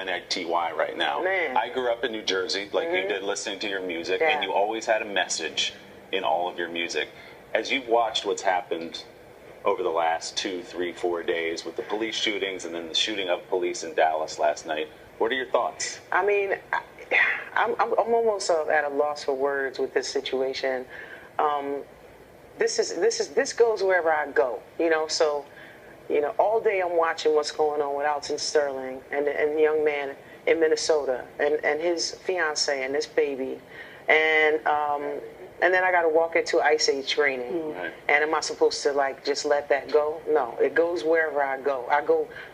Q-U-N-I-T-Y right now. Man. I grew up in New Jersey, like you did, listening to your music, and you always had a message in all of your music. As you've watched what's happened over the last 2, 3, 4 days with the police shootings and then the shooting of police in Dallas last night, what are your thoughts? I mean, I'm almost at a loss for words with this situation. This goes wherever I go, so, all day I'm watching what's going on with Alton Sterling and the young man in Minnesota and his fiance and this baby. And then I got to walk into Ice Age training. Right. And am I supposed to just let that go? No, it goes wherever I go.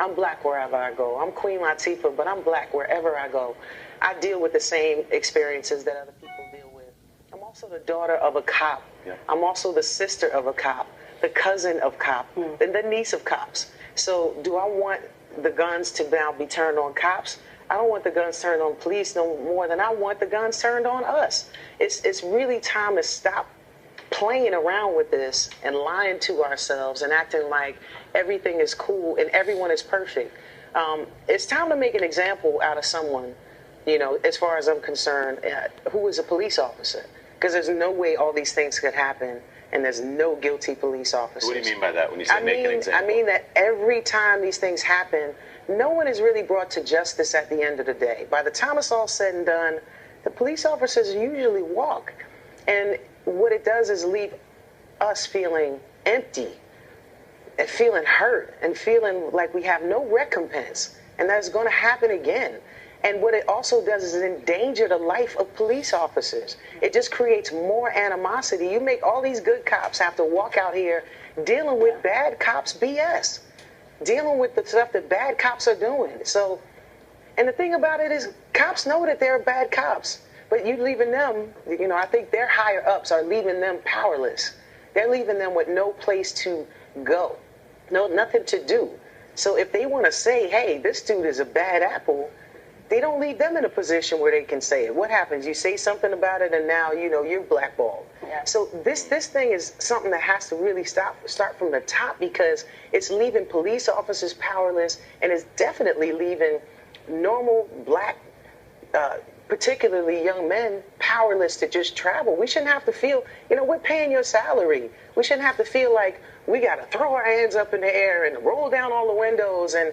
I'm black wherever I go. I'm Queen Latifah, but I'm black wherever I go. I deal with the same experiences that other people deal with. I'm also the daughter of a cop. Yeah. I'm also the sister of a cop, the cousin of cop, the niece of cops. So do I want the guns to now be turned on cops? I don't want the guns turned on police no more than I want the guns turned on us. It's really time to stop playing around with this and lying to ourselves and acting like everything is cool and everyone is perfect. It's time to make an example out of someone, as far as I'm concerned, who is a police officer. Because there's no way all these things could happen and there's no guilty police officers. What do you mean by that when you say make an example? I mean that every time these things happen, no one is really brought to justice at the end of the day. By the time it's all said and done, the police officers usually walk. And what it does is leave us feeling empty and feeling hurt and feeling like we have no recompense. And that's going to happen again. And what it also does is endanger the life of police officers. It just creates more animosity. You make all these good cops have to walk out here dealing with bad cops BS, dealing with the stuff that bad cops are doing. So, and the thing about it is cops know that they're bad cops, but you leaving them, I think their higher ups are leaving them powerless. They're leaving them with no place to go, nothing to do. So if they want to say, hey, this dude is a bad apple, they don't leave them in a position where they can say it. What happens? You say something about it, and now you're blackballed. Yeah. So this thing is something that has to really start from the top, because it's leaving police officers powerless, and it's definitely leaving normal black, particularly young men, powerless to just travel. We shouldn't have to feel, we're paying your salary. We shouldn't have to feel like we got to throw our hands up in the air and roll down all the windows and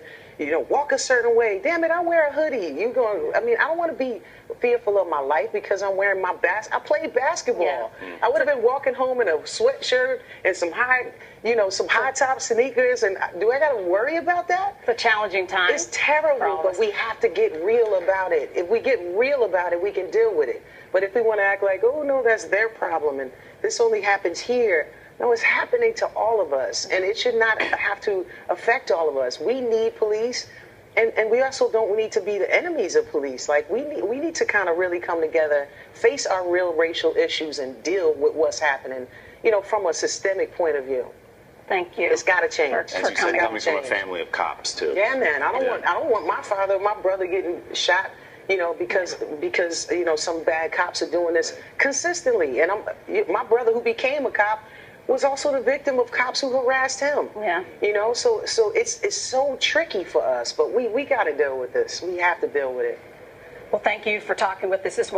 walk a certain way. Damn it, I wear a hoodie. I don't want to be fearful of my life because I'm wearing my I played basketball. Yeah. I would have been walking home in a sweatshirt and some high top sneakers, and do I got to worry about that? It's a challenging time. It's terrible, but we have to get real about it. If we get real about it, we can deal with it. But if we want to act like, oh no, that's their problem and this only happens here, no, it's happening to all of us, and it should not have to affect all of us. We need police, and we also don't need to be the enemies of police. Like, we need to kind of really come together, face our real racial issues, and deal with what's happening, from a systemic point of view. Thank you. It's got to change. As you said, coming from a family of cops, too. Yeah, man. I don't want my father or my brother getting shot, because some bad cops are doing this consistently. And my brother, who became a cop, was also the victim of cops who harassed him. Yeah. So it's so tricky for us, but we got to deal with this. We have to deal with it. Well, thank you for talking with us this morning.